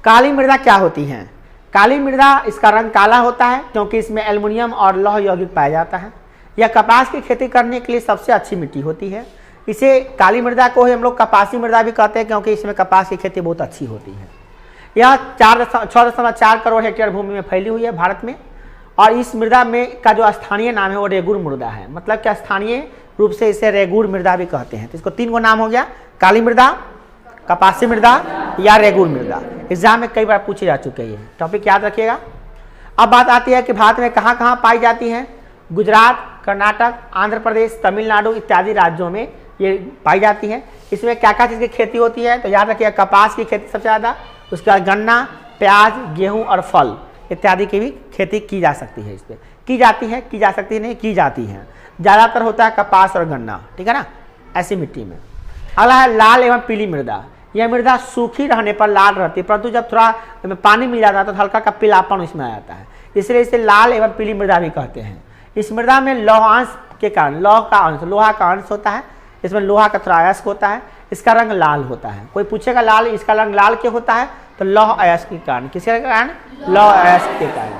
काली मृदा क्या होती है? काली मृदा, इसका रंग काला होता है क्योंकि इसमें एल्युमिनियम और लौह यौगिक पाया जाता है। यह कपास की खेती करने के लिए सबसे अच्छी मिट्टी होती है। इसे काली मृदा को ही हम लोग कपासी मृदा भी कहते हैं क्योंकि इसमें कपास की खेती बहुत अच्छी होती है। यह 6.4 करोड़ हेक्टेयर भूमि में फैली हुई है भारत में, और इस मृदा में का जो स्थानीय नाम है वो रेगुर मृदा है। मतलब क्या, स्थानीय रूप से इसे रेगुर मृदा भी कहते हैं। तो इसको 3 गो नाम हो गया, काली मृदा, कपासी मृदा या रेगुर मृदा। एग्जाम में कई बार पूछे जा चुके हैं, टॉपिक याद रखिएगा। अब बात आती है कि भारत में कहाँ कहाँ पाई जाती है। गुजरात, कर्नाटक, आंध्र प्रदेश, तमिलनाडु इत्यादि राज्यों में ये पाई जाती है। इसमें क्या क्या चीज़ की खेती होती है? तो याद रखिएगा, कपास की खेती सबसे ज़्यादा, उसके बाद गन्ना, प्याज, गेहूं और फल इत्यादि की भी खेती की जा सकती है। इस पर की जाती है, की जा सकती है नहीं, की जाती है। ज़्यादातर होता है कपास और गन्ना, ठीक है ना, ऐसी मिट्टी में। अगला है लाल एवं पीली मृदा। यह मृदा सूखी रहने पर लाल रहती है, परंतु जब थोड़ा पानी मिल जाता है तो हल्का का पीलापन इसमें आ जाता है, इसलिए इसे लाल एवं पीली मृदा भी कहते हैं। इस मृदा में लौहांश के कारण, लौह का अंश, लोहा का अंश होता है, इसमें लोहा का थोड़ा अयस्क होता है, इसका रंग लाल होता है। कोई पूछेगा लाल, इसका रंग लाल क्यों होता है? तो लौह अयस्क के कारण। किसके कारण? लौह अयस्क के कारण।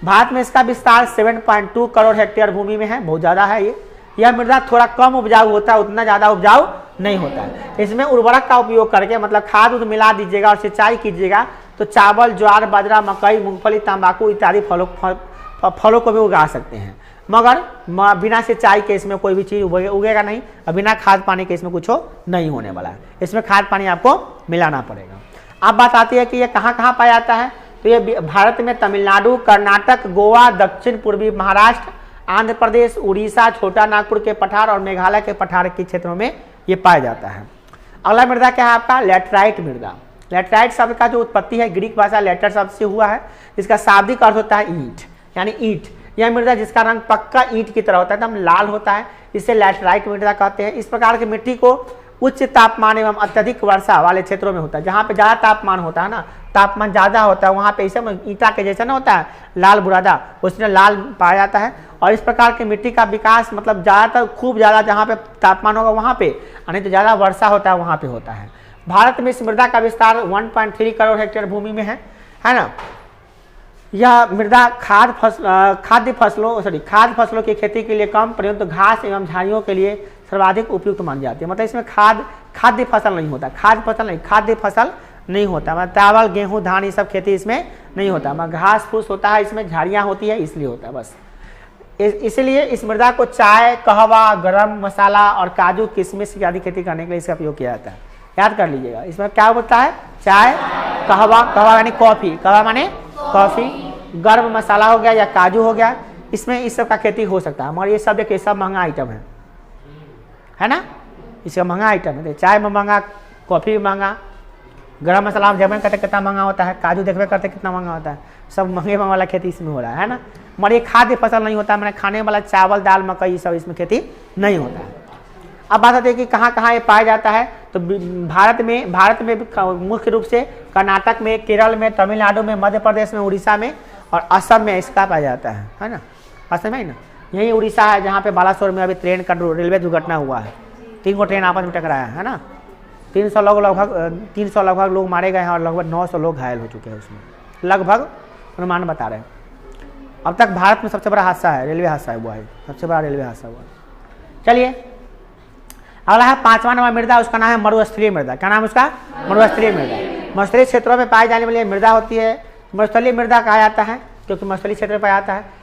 भारत में इसका विस्तार 7.2 करोड़ हेक्टेयर भूमि में है, बहुत ज़्यादा है ये। यह मृदा थोड़ा कम उपजाऊ होता है, उतना ज़्यादा उपजाऊ नहीं होता है। इसमें उर्वरक का उपयोग करके, मतलब खाद उद मिला दीजिएगा और सिंचाई कीजिएगा तो चावल, ज्वार, बाजरा, मकई, मूंगफली, तंबाकू इत्यादि फलों को भी उगा सकते हैं। मगर बिना सिंचाई के इसमें कोई भी चीज़ उगेगा नहीं, और बिना खाद पानी के इसमें कुछ नहीं होने वाला है। इसमें खाद पानी आपको मिलाना पड़ेगा। अब बात आती है कि ये कहाँ कहाँ पाया जाता है। तो ये भारत में तमिलनाडु, कर्नाटक, गोवा, दक्षिण पूर्वी महाराष्ट्र, आंध्र प्रदेश, उड़ीसा, छोटा नागपुर के पठार और मेघालय के पठार के क्षेत्रों में ये पाया जाता है। अगला मृदा क्या है आपका? लैटराइट मृदा। लैटराइट शब्द का जो उत्पत्ति है ग्रीक भाषा लैटर शब्द से हुआ है। इसका शाब्दिक अर्थ होता है ईंट, यानी ईंट। यह मृदा जिसका रंग पक्का ईंट की तरह होता है, एकदम लाल होता है, इसे लैटराइट मृदा कहते हैं। इस प्रकार की मिट्टी को उच्च तापमान एवं अत्यधिक वर्षा वाले क्षेत्रों में होता है। जहाँ पे ज़्यादा तापमान होता है ना, तापमान ज़्यादा होता है, वहाँ पे इसे ईंटा के जैसा ना होता है लाल बुरादा, उसमें लाल पाया जाता है। और इस प्रकार की मिट्टी का विकास मतलब ज़्यादातर खूब ज़्यादा जहाँ पे तापमान होगा वहाँ पे, नहीं तो ज़्यादा वर्षा होता है वहाँ पे होता है। भारत में इस मृदा का विस्तार 1.3 करोड़ हेक्टेयर भूमि में है ना। यह मृदा खाद्य फसलों की खेती के लिए कम, परंतु घास एवं झाड़ियों के लिए सर्वाधिक उपयुक्त मानी जाती है। मतलब इसमें खाद्य फसल नहीं होता, खाद्य फसल नहीं होता। मतलब चावल, गेहूं, धान ये सब खेती इसमें नहीं होता, मगर घास फूस होता है, इसमें झाड़ियाँ होती है, इसलिए होता है बस। इसलिए इस मृदा को चाय, कहवा, गरम मसाला और काजू, किशमिश आदि खेती करने के लिए इसका उपयोग किया जाता है। याद कर लीजिएगा, इसमें क्या होता है? चाय, कहवा यानी कॉफ़ी, कहवा माने कॉफ़ी, गर्म मसाला हो गया या काजू हो गया, इसमें इस सब का खेती हो सकता है। मगर ये सब देखिए सब महंगा आइटम है ना, इसका महंगा आइटम है। चाय में महंगा, कॉफ़ी में महंगा, गरम मसाला हम जब करते कितना महंगा होता है, काजू देखते करते कितना महंगा होता है, सब महंगे वाला खेती इसमें हो रहा है ना। मगर ये खाद्य फसल नहीं होता, मैंने खाने वाला चावल, दाल, मकई ये सब इसमें खेती नहीं होता है। अब बात आती है कि कहाँ कहाँ ये पाया जाता है। तो भारत में मुख्य रूप से कर्नाटक में, केरल में, तमिलनाडु में, मध्य प्रदेश में, उड़ीसा में और असम में इसका पाया जाता है ना। असम में ही ना, यही उड़ीसा है जहाँ पे बालासोर में अभी रेलवे दुर्घटना हुआ है, 3 गो ट्रेन आपस में टकराया है ना। 300 लगभग लोग मारे गए हैं और लगभग 900 लोग घायल हो चुके हैं उसमें, लगभग अनुमान बता रहे हैं। अब तक भारत में सबसे बड़ा हादसा है, रेलवे हादसा हुआ है, सबसे बड़ा रेलवे हादसा हुआ। चलिए अगला है 5वां नंबर मृदा, उसका नाम है मरुस्थलीय मृदा। क्या नाम है उसका? मरुस्थलीय मृदा। मरुस्थलीय क्षेत्रों में पाई जाने वाली मृदा होती है, मरुस्थलीय मृदा कहा जाता है क्योंकि मरुस्थलीय क्षेत्र में पाया जाता है।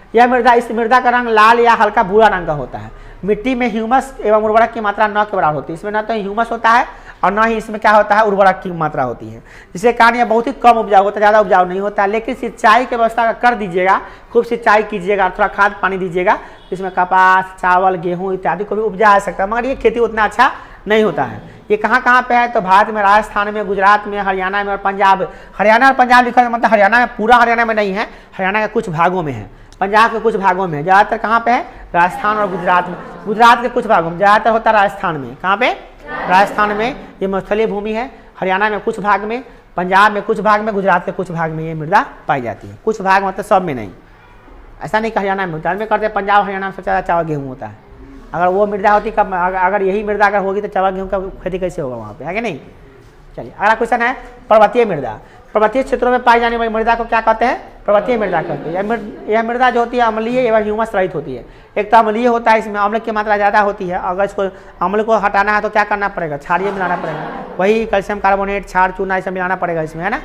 इस मृदा का रंग लाल या हल्का भूरा रंग का होता है। मिट्टी में ह्यूमस एवं उर्वरक की मात्रा न के बराबर होती है। इसमें न तो ह्यूमस होता है और न ही इसमें क्या होता है, उर्वरक की मात्रा होती है, जिसके कारण यह बहुत ही कम उपजाऊ होता है, ज़्यादा उपजाऊ नहीं होता। लेकिन सिंचाई की व्यवस्था कर दीजिएगा, खूब सिंचाई कीजिएगा, थोड़ा खाद पानी दीजिएगा, इसमें कपास, चावल, गेहूँ इत्यादि को भी उपजा सकता है। मगर ये खेती उतना अच्छा नहीं होता है। ये कहाँ कहाँ पे है? तो भारत में राजस्थान में, गुजरात में, हरियाणा में और पंजाब। हरियाणा और पंजाब लिखा है, मतलब हरियाणा में, पूरा हरियाणा में नहीं है, हरियाणा के कुछ भागों में है, पंजाब के कुछ भागों में। ज़्यादातर कहाँ पे है? राजस्थान और गुजरात में। गुजरात के कुछ भागों में, ज़्यादातर होता है राजस्थान में। कहाँ पे? राजस्थान में ये मरुस्थलीय भूमि है। हरियाणा में कुछ भाग में, पंजाब में कुछ भाग में, गुजरात के कुछ भाग में ये मृदा पाई जाती है। कुछ भाग मतलब सब में नहीं, ऐसा नहीं कि हरियाणा में होता है। करते पंजाब हरियाणा में सबसे ज़्यादा चावल गेहूँ होता है। अगर वो मृदा होती कब, अगर यही मृदा अगर होगी तो चावल गेहूँ का खेती कैसे होगा वहाँ पे, है कि नहीं। चलिए अगला क्वेश्चन है पर्वतीय मृदा। पर्वतीय क्षेत्रों में पाई जाने वाली मृदा को क्या कहते हैं? पर्वतीय मृदा कहते हैं। यह मृदा जो होती है अम्लीय एवं ह्यूमस रहित होती है। एक तो अम्लीय होता है, इसमें अम्ल की मात्रा ज़्यादा होती है। अगर इसको अम्ल को हटाना है तो क्या करना पड़ेगा? क्षारीय मिलाना पड़ेगा। वही कैल्शियम कार्बोनेट, क्षार, चूना ये सब मिलाना पड़ेगा इसमें, है ना।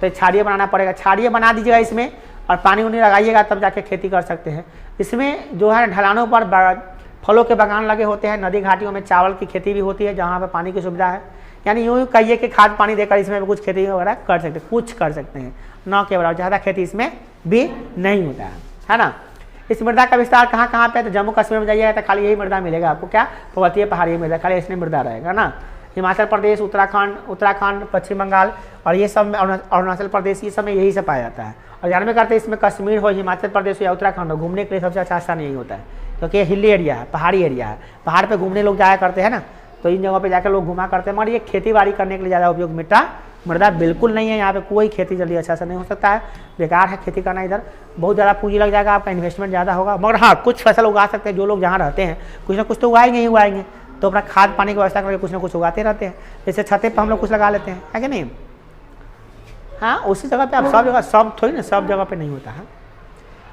तो क्षारीय बनाना पड़ेगा, क्षारीय बना दीजिएगा इसमें और पानी उनी लगाइएगा, तब जाके खेती कर सकते हैं। इसमें जो है ढलानों पर फलों के बागान लगे होते हैं। नदी घाटियों में चावल की खेती भी होती है जहाँ पर पानी की सुविधा है। यानी यूँ कहिए कि खाद पानी देकर इसमें भी कुछ खेती वगैरह कर सकते हैं, कुछ कर सकते हैं, न के बराबर। ज़्यादा खेती इसमें भी नहीं होता है ना। इस मृदा का विस्तार कहाँ कहाँ पे है? तो जम्मू कश्मीर में जाइएगा तो खाली यही मृदा मिलेगा आपको। क्या? पर्वतीय पहाड़ी मृदा, खाली इसमें मृदा रहेगा ना। हिमाचल प्रदेश, उत्तराखंड, पश्चिम बंगाल और ये सब में, अरुणाचल प्रदेश, ये सब में यही से पाया जाता है। और जानवे करते हैं इसमें कश्मीर हो, हिमाचल प्रदेश हो या उत्तराखंड हो, घूमने के लिए सबसे अच्छा स्थान यही होता है, क्योंकि ये हिली एरिया है, पहाड़ी एरिया है। पहाड़ पे घूमने लोग जाया करते हैं ना, तो इन जगहों पे जाकर लोग घुमा करते हैं। मगर ये खेती बाड़ी करने के लिए ज़्यादा उपयोग मृदा बिल्कुल नहीं है। यहाँ पे कोई खेती जल्दी अच्छा से नहीं हो सकता है, बेकार है खेती करना। इधर बहुत ज़्यादा पूंजी लग जाएगा, आपका इन्वेस्टमेंट ज़्यादा होगा। मगर हाँ, कुछ फसल उगा सकते हैं। जो लोग जहाँ रहते हैं कुछ ना कुछ तो उगाएंगे ही उगाएंगे, तो अपना खाद पानी की व्यवस्था करके कुछ ना कुछ उगाते रहते हैं। जैसे छते पर हम लोग कुछ लगा लेते हैं, है कि नहीं। हाँ, उसी जगह पे आप सब जगह, सब थोड़ी ना सब जगह पे नहीं होता है।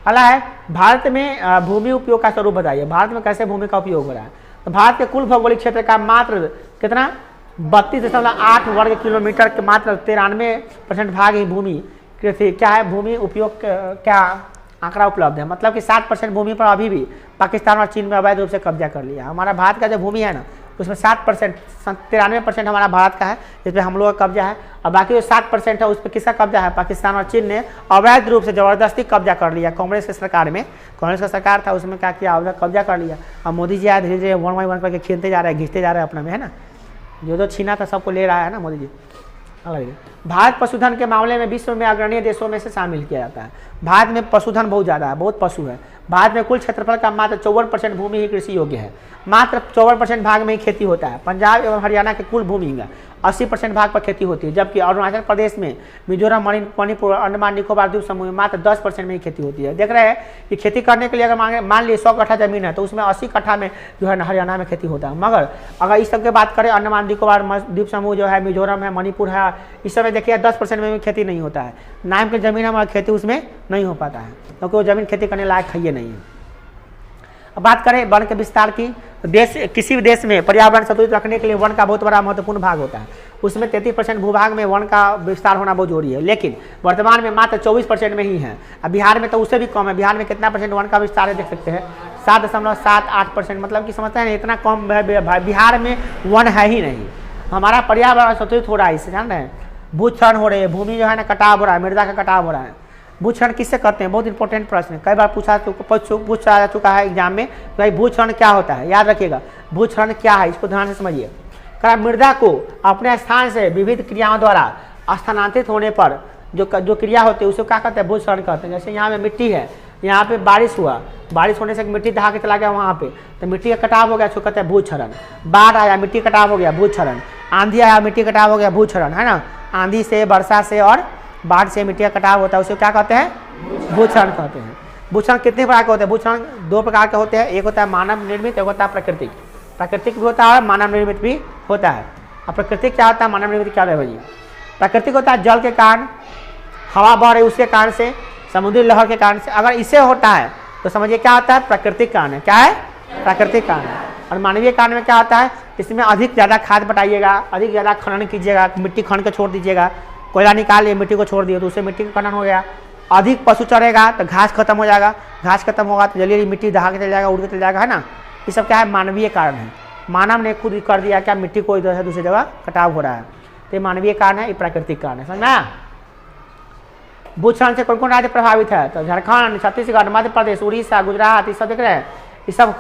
अगला है भारत में भूमि उपयोग का स्वरूप बताइए। भारत में कैसे भूमि का उपयोग हो रहा है? तो भारत के कुल भौगोलिक क्षेत्र का मात्र कितना 32.8 वर्ग किलोमीटर के मात्र 93% भाग ही भूमि क्या है, भूमि उपयोग क्या आंकड़ा उपलब्ध है। मतलब कि 7% भूमि पर अभी भी पाकिस्तान और चीन में अवैध रूप से कब्जा कर लिया। हमारा भारत का जो भूमि है ना, उसमें 7%, 93% हमारा भारत का है, जिस पर हम लोग का कब्जा है। और बाकी जो 7% है उस पर किसका कब्जा है? पाकिस्तान और चीन ने अवैध रूप से ज़बरदस्ती कब्जा कर लिया। कांग्रेस की सरकार में, कांग्रेस का सरकार था, उसमें क्या किया? अवैध कब्जा कर लिया। और मोदी जी आए, धीरे धीरे 1 बाय 1 करके खींचते जा रहे हैं, घिसते जा रहे हैं अपने में, है ना। जो छीना था सबको ले रहा है ना मोदी जी। भारत पशुधन के मामले में विश्व में अग्रणी देशों में से शामिल किया जाता है। भारत में पशुधन बहुत ज़्यादा है, बहुत पशु है। भारत में कुल क्षेत्रफल का मात्र 54% भूमि ही कृषि योग्य है। मात्र 54% भाग में ही खेती होता है। पंजाब एवं हरियाणा के कुल भूमि का 80% भाग पर खेती होती है, जबकि अरुणाचल प्रदेश में, मिजोरम, मणिपुर, अंडमान निकोबार द्वीप समूह में मात्र 10% में ही खेती होती है। देख रहे हैं कि खेती करने के लिए अगर मान लीजिए 100 कट्ठा जमीन है, तो उसमें 80 कट्ठा में जो है हरियाणा में खेती होता है। मगर अगर इस सब की बात करें, अंडमान निकोबार द्वीप समूह जो है, मिजोरम है, मणिपुर है, इस समय देखिए 10% में भी खेती नहीं होता है। नाम की जमीन है मगर खेती उसमें नहीं हो पाता है, क्योंकि वो जमीन खेती करने लायक है नहीं है। अब बात करें वन के विस्तार की, तो किसी भी देश में पर्यावरण संतुलित रखने के लिए वन का बहुत बड़ा महत्वपूर्ण भाग होता है। उसमें 33% भूभाग में वन का विस्तार होना बहुत जरूरी है, लेकिन वर्तमान में मात्र 24% में ही है। अब बिहार में तो उससे भी कम है। बिहार में कितना % वन का विस्तार है देख सकते हैं, 7.78%। मतलब कि समझते हैं इतना कम बिहार में वन है ही नहीं। हमारा पर्यावरण संतुलित हो रहा है, इससे जान रहे हैं। भूक्षरण हो रहे हैं, भूमि जो है ना कटाव हो रहा है, मृदा का कटाव हो रहा है। भूक्षरण किससे करते हैं? बहुत इंपॉर्टेंट प्रश्न है, कई बार पूछा चुका है एग्जाम में। भाई भूक्षरण क्या होता है, याद रखिएगा। भूक्षरण क्या है, इसको ध्यान से समझिए। मृदा को अपने स्थान से विविध क्रियाओं द्वारा स्थानांतरित होने पर जो क्रिया होती है उसे क्या कहते हैं? भूक्षरण कहते हैं। जैसे यहाँ में मिट्टी है, यहाँ पे बारिश हुआ, बारिश होने से मिट्टी दहा के चला गया वहाँ पे, तो मिट्टी का कटाव हो गया, इसको कहते हैं भूक्षरण। बाढ़ आया, मिट्टी कटाव हो गया, भूक्षरण। आंधी आया, मिट्टी कटाव हो गया, भूक्षरण, है ना। आंधी से, वर्षा से और बाढ़ से मिट्टी का कटाव होता है, उसे क्या कहते हैं? भूक्षरण कहते हैं। भूक्षरण कितने प्रकार के होते हैं? भूक्षरण 2 प्रकार के होते हैं। एक होता है मानव निर्मित, एक होता है प्राकृतिक। प्राकृतिक भी होता है और मानव निर्मित भी होता है। अब प्राकृतिक क्या होता है, मानव निर्मित क्या है भाई? प्राकृतिक होता है जल के कारण, हवा बह रही उसके कारण से, समुद्री लहर के कारण से। अगर इसे होता है तो समझिए क्या होता है? प्राकृतिक कारण है। क्या है? प्राकृतिक कारण है। और मानवीय कारण में क्या होता है? इसमें अधिक ज़्यादा खाद बटाइएगा, अधिक ज़्यादा खनन कीजिएगा, मिट्टी खन के छोड़ दीजिएगा, कोयला निकाल लिए, मिट्टी को छोड़ दिए तो उससे मिट्टी का खनन हो गया। अधिक पशु चरेगा तो घास खत्म हो जाएगा, घास खत्म होगा तो जल्दी मिट्टी दहा के चल जाएगा, उड़ के चल जाएगा, है ना। ये सब क्या है? मानवीय कारण है। मानव ने खुद कर दिया क्या? मिट्टी को इधर से दूसरी जगह कटाव हो रहा है, तो ये मानवीय कारण है, ये प्राकृतिक कारण है। समझ में आया? भूक्षरण से कौन कौन राज्य प्रभावित है? तो झारखंड, छत्तीसगढ़, मध्य प्रदेश, उड़ीसा, गुजरात, ये सब देख रहे हैं, ये सब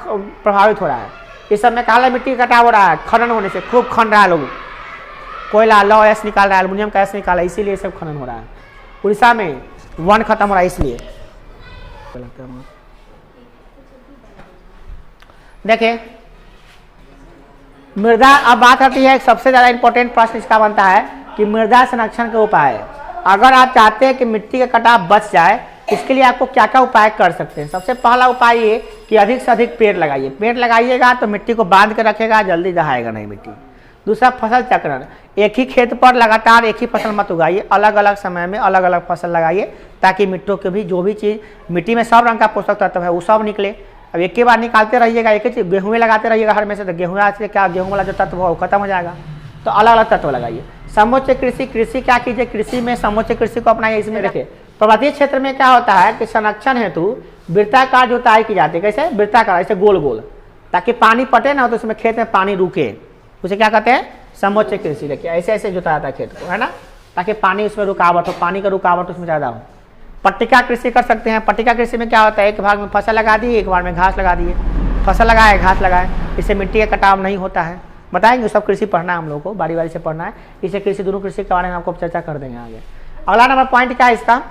प्रभावित हो रहा है। इस सब में काला मिट्टी का कटाव हो रहा है, खनन होने से खूब खन रहा है लोग, कोयला लौ ऐस निकाल रहा है, एल्युमिनियम का ऐस निकाला, इसीलिए सब खनन हो रहा है। उड़ीसा में वन खत्म हो रहा है इसलिए। देखिए मृदा, अब बात आती है सबसे ज्यादा इंपॉर्टेंट प्रश्न इसका बनता है कि मृदा संरक्षण के उपाय। अगर आप चाहते हैं कि मिट्टी का कटाव बच जाए, इसके लिए आपको क्या क्या उपाय कर सकते हैं? सबसे पहला उपाय ये कि अधिक से अधिक पेड़ लगाइए। पेड़ लगाइएगा तो मिट्टी को बांध के रखेगा, जल्दी दहाएगा नहीं मिट्टी। दूसरा फसल चक्रण, एक ही खेत पर लगातार एक ही फसल मत उगाइए, अलग अलग समय में अलग अलग फसल लगाइए ताकि मिट्टियों के भी जो भी चीज़ मिट्टी में सब रंग का पोषक तत्व है वो सब निकले। अब एक ही बार निकालते रहिएगा, एक ही चीज़ गेहूँ में लगाते रहिएगा हर में से, तो गेहूँ से क्या गेहूँ वाला जो तत्व है वो खत्म हो जाएगा। तो अलग अलग तत्व लगाइए। समोच्च कृषि, कृषि क्या कीजिए, कृषि में समोच्च कृषि को अपनाइए। इसमें देखिए पर्वतीय क्षेत्र में क्या होता है कि संरक्षण हेतु वृत्ताकार जुताई की जाती है। कैसे? वृत्ताकार, ऐसे गोल गोल, ताकि पानी पटे ना तो उसमें खेत में पानी रुके, उसे क्या कहते हैं? समोच्च कृषि। देखिए ऐसे ऐसे जुताया था खेत को, है ना, ताकि पानी उसमें रुकावट हो, पानी का रुकावट उसमें ज़्यादा हो। पट्टिका कृषि कर सकते हैं। पट्टिका कृषि में क्या होता है, एक भाग में फसल लगा दी, एक भाग में घास लगा दिए, फसल लगाए घास लगाए, इससे मिट्टी का कटाव नहीं होता है। बताएंगे सब कृषि पढ़ना है हम लोग को, बारी बारी से पढ़ना है। इसे कृषि, दोनों कृषि के बारे में आपको चर्चा कर देंगे आगे। अगला नंबर पॉइंट क्या है इसका?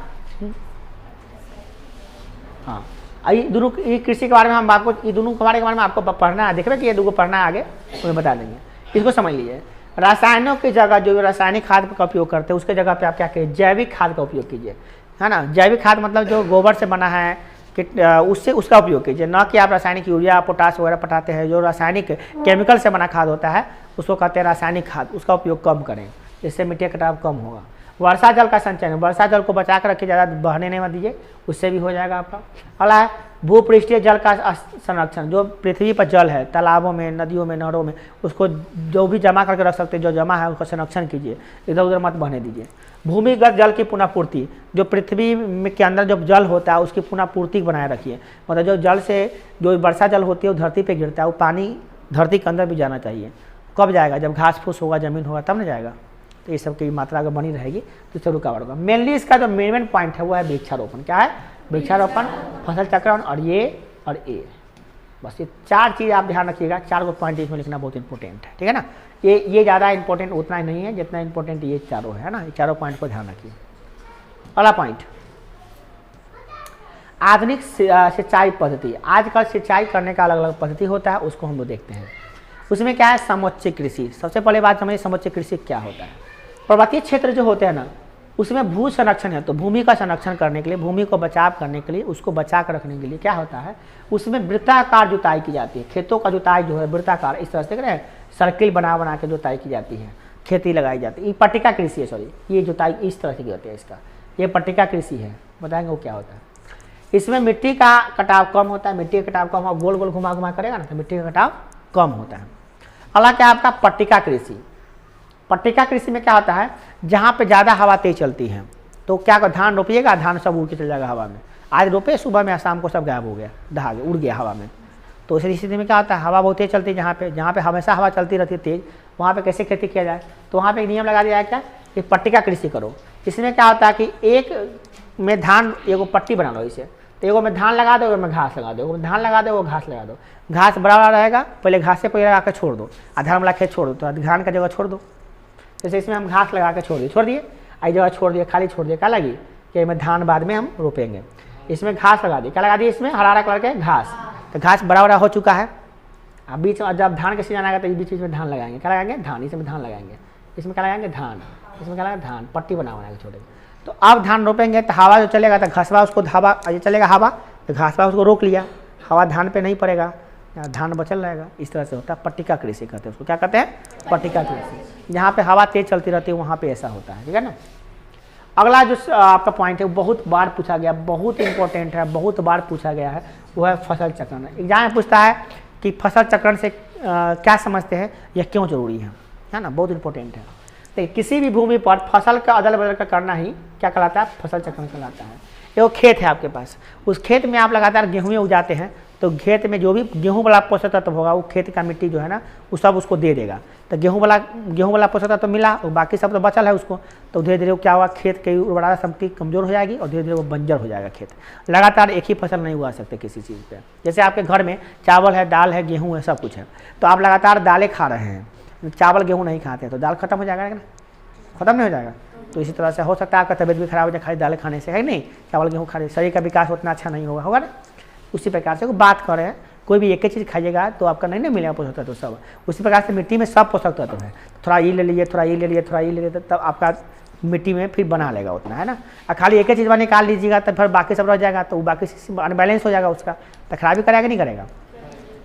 हाँ, ये दोनों, ये कृषि के बारे में हम आपको, ये दोनों के बारे में आपको पढ़ना है। देख रहे कि ये दोनों पढ़ना है आगे, उन्हें बता देंगे। इसको समझ लीजिए, रासायनों की जगह जो रासायनिक खाद का उपयोग करते हैं उसके जगह पे आप क्या करिए, जैविक खाद का उपयोग कीजिए, है ना। जैविक खाद मतलब जो गोबर से बना है उससे उसका उपयोग कीजिए, ना कि आप रासायनिक यूरिया पोटाश वगैरह पटाते हैं। जो रासायनिक केमिकल से बना खाद होता है उसको कहते हैं रासायनिक खाद, उसका उपयोग कम करें, इससे मिट्टी का कटाव कम होगा। वर्षा जल का संचयन, वर्षा जल को बचा कर रखिए, ज़्यादा बहने नहीं मत दीजिए, उससे भी हो जाएगा आपका। अगला है भूपृष्ठीय जल का संरक्षण। जो पृथ्वी पर जल है, तालाबों में, नदियों में, नहरों में, उसको जो भी जमा करके रख सकते हैं, जो जमा है उसका संरक्षण कीजिए, इधर उधर मत बहने दीजिए। भूमिगत जल की पुनः पूर्ति, जो पृथ्वी में के अंदर जो जल होता है उसकी पुनः पूर्ति बनाए रखिए। मतलब जो जल से जो वर्षा जल होती है वो धरती पे गिरता है, वो पानी धरती के अंदर भी जाना चाहिए। कब जाएगा? जब घास फूस होगा, जमीन होगा, तब ना जाएगा। तो ये सब की मात्रा अगर बनी रहेगी तो इससे रुकावट होगा। मेनली इसका जो मेन पॉइंट है वो है वृक्षारोपण। क्या है? वृक्षारोपण, फसल चक्रण और ये और ए। बस ये चार चीज़ आप ध्यान रखिएगा, चार को पॉइंट इसमें लिखना बहुत इंपॉर्टेंट है, ठीक है ना। ये ज़्यादा इंपॉर्टेंट उतना ही नहीं है जितना इंपॉर्टेंट ये चारों है ना। ये चारों पॉइंट को ध्यान रखिए। अगला पॉइंट, आधुनिक सिंचाई पद्धति। आजकल सिंचाई करने का अलग अलग पद्धति होता है, उसको हम लोग देखते हैं। उसमें क्या है? समोच्च कृषि। सबसे पहले बात समझिए समोच्च कृषि क्या होता है। पर्वतीय क्षेत्र जो होते हैं ना, उसमें भू संरक्षण है, तो भूमि का संरक्षण करने के लिए, भूमि को बचाव करने के लिए, उसको बचा कर रखने के लिए क्या होता है, उसमें वृत्ताकार जुताई की जाती है। खेतों का जुताई जो है वृत्ताकार, इस तरह से देख रहे हैं, सर्किल बना बना के जुताई की जाती है, खेती लगाई जाती है। ये पट्टिका कृषि है, सॉरी, ये जुताई इस तरह से की होती है। इसका ये पट्टिका कृषि है। बताएंगे वो क्या होता है। इसमें मिट्टी का कटाव कम होता है। मिट्टी का कटाव कम, आप गोल गोल घुमा घुमा करेगा ना तो मिट्टी का कटाव कम होता है। अगला क्या आपका? पट्टिका कृषि। पट्टिका कृषि में क्या होता है, जहाँ पे ज़्यादा हवा तेज चलती है तो क्या कर, धान रोपिएगा, धान सब उड़ के चल जाएगा हवा में। आज रोपे, सुबह में शाम को सब गायब हो गया, दहा गया, उड़ गया हवा में। तो इस स्थिति में क्या होता है, हवा बहुत तेज चलती है, जहाँ पे हमेशा हवा चलती रहती है तेज, वहाँ पे कैसे खेती किया जाए। तो वहाँ पे एक नियम लगा दिया है क्या, कि पट्टिका कृषि करो। इसमें क्या होता है कि एक में धान, एगो पट्टी बना लो इसे, तो एगो में धान लगा दो, एगो में घास लगा दो, एगो में धान लगा दो, एगो घास लगा दो। घास बड़ा बड़ा रहेगा, पहले घास से पहले लगा कर छोड़ दो, धान वाला खेत छोड़ दो, तो धान का जगह छोड़ दो। जैसे इसमें हम घास लगा के छोड़ दिए, आई जगह छोड़ दिए, खाली छोड़ दिए, क्या लगी कि इसमें धान बाद में हम रोपेंगे। इसमें घास लगा दी, क्या लगा दी, इसमें हरा हरा कलर के घास, तो घास बड़ा बड़ा हो चुका है। अब बीच में जब धान का सीजन आएगा तो बीच बीच में धान लगाएंगे, क्या लगाएंगे, धान। इसमें धान लगाएंगे, इसमें क्या लगाएंगे, धान। इसमें क्या लगाएंगे, धान। पट्टी बना के छोड़ेंगे। तो अब धान रोपेंगे तो हवा जो चलेगा तो घासवा उसको, हवा चलेगा हवा तो घासवा उसको रोक लिया, हवा धान पे नहीं पड़ेगा, धान बचल रहेगा। इस तरह से होता है पट्टिका कृषि कहते हैं उसको। क्या कहते हैं, पट्टिका कृषि। जहाँ पे हवा तेज चलती रहती है वहाँ पे ऐसा होता है, ठीक है ना। अगला जो आपका पॉइंट है वो बहुत बार पूछा गया, बहुत इंपॉर्टेंट है, बहुत बार पूछा गया है, वो है फसल चक्रण। एग्जाम में पूछता है कि फसल चक्रण से क्या समझते हैं, यह क्यों जरूरी है ना, बहुत इंपॉर्टेंट है। तो किसी भी भूमि पर फसल का अदल बदल का करना ही क्या कहलाता है, फसल चक्रण कहलाता है। वो खेत है आपके पास, उस खेत में आप लगातार गेहूँ उगाते हैं, तो खेत में जो भी गेहूं वाला पोषक तत्व होगा वो खेत का मिट्टी जो है ना वो सब उसको दे देगा। तो गेहूं वाला पोषक तत्व मिला और बाकी सब तो बचल है उसको, तो धीरे धीरे क्या हुआ, खेत की उर्वरता शक्ति कमजोर हो जाएगी और धीरे धीरे वो बंजर हो जाएगा खेत। लगातार एक ही फसल नहीं उगा सकते किसी चीज़ पे। जैसे आपके घर में चावल है, दाल है, गेहूँ है, सब कुछ है, तो आप लगातार दालें खा रहे हैं, चावल गेहूँ नहीं खाते तो दाल खत्म हो जाएगा ना, खत्म नहीं हो जाएगा। तो इसी तरह से हो सकता है आपका तबियत भी खराब हो जाए खाली दालें खाने से, है नहीं, चावल गेहूँ खाने से शरीर का विकास उतना अच्छा नहीं होगा ना। उसी प्रकार से बात कर रहे हैं, कोई भी एक ही चीज़ खाइएगा तो आपका नहीं मिलेगा पोषक तत्व सब। उसी प्रकार से मिट्टी में सब पोषक तत्व है, थोड़ा ये ले लीजिए, थोड़ा ये ले लीजिए, थोड़ा ये ले लीजिए, तब आपका मिट्टी में फिर बना लेगा उतना, है ना। और खाली एक ही चीज़ निकाल लीजिएगा तो फिर बाकी सब रह जाएगा, तो बाकी अनबैलेंस हो जाएगा उसका, तो खराबी करेगा नहीं करेगा,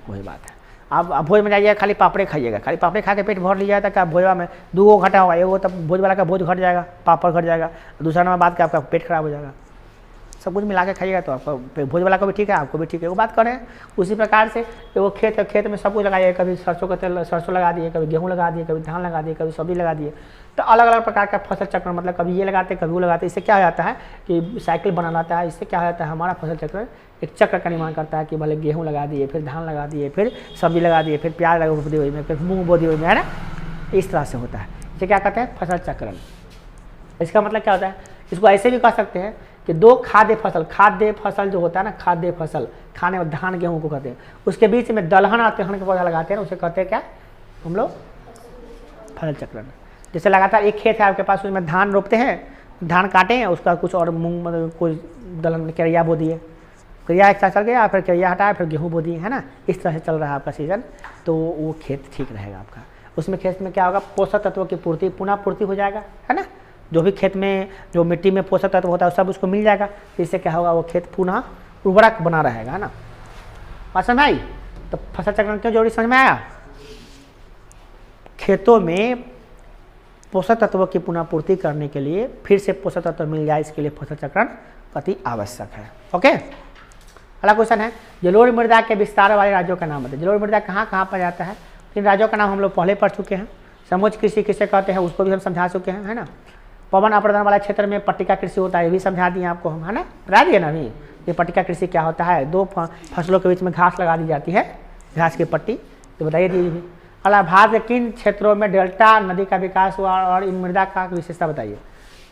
वही बात है। आप भोज में जाइएगा खाली पापड़े खाइएगा, खाली पापड़े खा के पेट भर लीजिएगा तो क्या भोजवा में 2 घटा होगा, एगो तब भोज वाला का भोज घट जाएगा, पापड़ घट जाएगा, दूसरा नंबर बात का आपका पेट खराब हो जाएगा। सब कुछ मिला के खाइएगा तो आपका भोज वाला को भी ठीक है, आपको भी ठीक है। वो बात करें उसी प्रकार से वो खेत है, खेत में सब कुछ लगाइए, कभी सरसों का तेल सरसों लगा दिए, कभी गेहूँ लगा दिए, कभी धान लगा दिए, कभी सब्जी लगा दिए, तो अलग अलग प्रकार का फसल चक्र, मतलब कभी ये लगाते कभी वो लगाते। इससे क्या हो जाता है कि साइकिल बना रहता है। इससे क्या हो जाता है हमारा फसल चक्र एक चक्र का निर्माण करता है कि भले गेहूँ लगा दिए, फिर धान लगा दिए, फिर सब्जी लगा दिए, फिर प्याज लगा बो दी में, फिर मूँग बो दी में, है ना। इस तरह से होता है। इसे क्या कहते हैं फसल चक्रण। इसका मतलब क्या होता है, इसको ऐसे भी कह सकते हैं कि 2 खाद्य फसल जो होता है ना, खाद्य फसल खाने में धान गेहूँ को कहते हैं, उसके बीच में दलहन और तिलहन का पौधा लगाते हैं, उसे कहते हैं क्या हम लोग फसल चक्रण। जैसे लगातार एक खेत है आपके पास, उसमें धान रोपते हैं, धान काटे हैं, उसका कुछ और मूंग मतलब कोई दलहन केरिया बो दिए, केरिया एक साथ चल गया, फिर केरिया हटाया, फिर गेहूँ बो दिए, है ना। इस तरह से चल रहा है आपका सीजन, तो वो खेत ठीक रहेगा आपका। उसमें खेत में क्या होगा, पोषक तत्वों की पूर्ति पुनः पूर्ति हो जाएगा, है ना। जो भी खेत में जो मिट्टी में पोषक तत्व होता है सब उसको मिल जाएगा, तो इससे क्या होगा वो खेत पुनः उर्वरक बना रहेगा, है ना। बात समझ में आई। तो फसल चक्रण क्यों जरूरी समझ में आया। खेतों में पोषक तत्वों की पुनः पूर्ति करने के लिए फिर से पोषक तत्व मिल जाए, इसके लिए फसल चक्रण अति आवश्यक है। ओके, अगला क्वेश्चन है जलोढ़ मृदा के विस्तार वाले राज्यों का नाम बताइए। जलोढ़ मृदा कहाँ कहाँ पर जाता है, इन राज्यों का नाम हम लोग पहले पढ़ चुके हैं। समोच्च कृषि किसे कहते हैं उसको भी हम समझा चुके हैं, है ना। पवन अप्रदान वाला क्षेत्र में पट्टिका कृषि होता है, ये भी समझा दिए आपको हम, है ना, बता दिए ना अभी। ये पट्टिका कृषि क्या होता है, 2 फसलों के बीच में घास लगा दी जाती है, घास की पट्टी, तो बताइए दीजिए। अला भारत के किन क्षेत्रों में डेल्टा नदी का विकास हुआ और इन मृदा का विशेषता बताइए।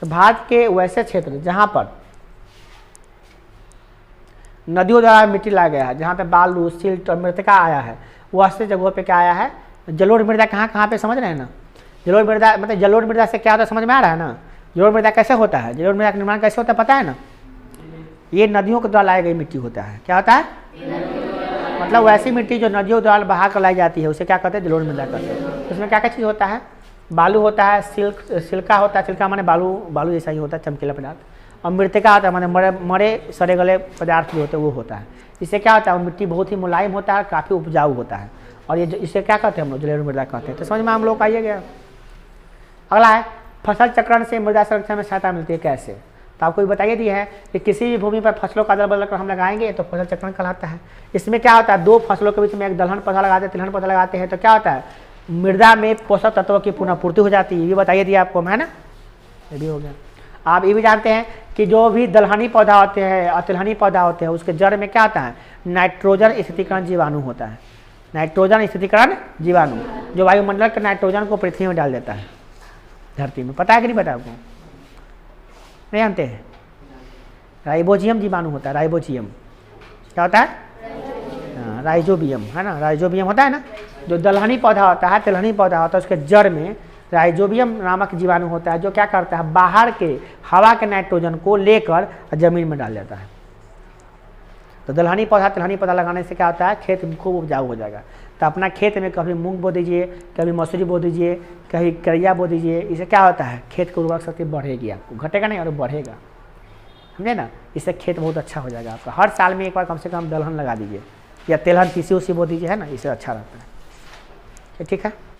तो भारत के वैसे क्षेत्र जहाँ पर नदियों द्वारा मिट्टी लाया गया है, जहाँ पे बालू सिल्ट और मृतिका आया है, वो ऐसे जगहों पे क्या आया है जलोढ़ मृदा। कहाँ पे समझ रहे हैं ना। जलोढ़ मृदा मतलब जलोढ़ मृदा से क्या होता है समझ में आ रहा है ना। जलोढ़ मृदा कैसे होता है, जलोढ़ मृदा का निर्माण कैसे होता है पता है ना। ये नदियों के द्वारा लाई गई मिट्टी होता है। क्या होता है, मतलब वैसी मिट्टी जो नदियों द्वारा बहा कर लाई जाती है उसे क्या कहते हैं जलोढ़ मृदा कहते हैं। उसमें क्या क्या चीज़ होता है, बालू होता है, सिल्का होता है, सिल्का माने बालू जैसा ही होता है चमकीला पदार्थ, और मृतिका होता है माने मरे सड़े गले पदार्थ जो होते हैं वो होता है। इससे क्या होता है मिट्टी बहुत ही मुलायम होता है, काफ़ी उपजाऊ होता है, और ये इसे क्या कहते हैं हम लोग जलोढ़ मृदा कहते हैं। तो समझ में हम लोग आइए गया। अगला है फसल चक्रण से मृदा संरक्षण में सहायता मिलती है कैसे। तो आपको बताइए दिया है कि किसी भी भूमि पर फसलों का अदल बदल कर हम लगाएंगे तो फसल चक्रण कहलाता है। इसमें क्या होता है 2 फसलों के बीच में एक दलहन पौधा लगाते हैं, तिलहन पौधा लगाते हैं, तो क्या होता है मृदा में पोषक तत्वों की पुनः पूर्ति हो जाती है। ये भी बताइए दिया आपको, है ना, ये भी हो गया। आप ये भी जानते हैं कि जो भी दलहनी पौधा होते हैं और तिलहनी पौधा होते हैं उसके जड़ में क्या आता है नाइट्रोजन स्थितिकरण जीवाणु होता है। नाइट्रोजन स्थितिकरण जीवाणु जो वायुमंडल के नाइट्रोजन को पृथ्वी में डाल देता है, धरती में। पता है कि नहीं पता आपको, नहीं जानते हैं। राइबोजियम जीवाणु होता है, राइबोजियम क्या होता है, राइजोबियम, है ना, राइजोबियम होता है ना। जो दलहनी पौधा होता है तिलहनी पौधा होता है उसके जड़ में राइजोबियम नामक जीवाणु होता है जो क्या करता है बाहर के हवा के नाइट्रोजन को लेकर जमीन में डाल देता है। तो दलहनी पौधा तिलहनी पौधा लगाने से क्या होता है खेत खूब उपजाऊ हो जाएगा। तो अपना खेत में कभी मूंग बो दीजिए, कभी मसूरी बो दीजिए, कभी करिया बो दीजिए। इससे क्या होता है खेत की उर्वरक शक्ति बढ़ेगी, आपको घटेगा नहीं और बढ़ेगा, समझे ना। इससे खेत बहुत अच्छा हो जाएगा आपका। हर साल में एक बार कम से कम दलहन लगा दीजिए या तिलहन तीसी उसी बो दीजिए, है ना, इससे अच्छा रहता है। ठीक है।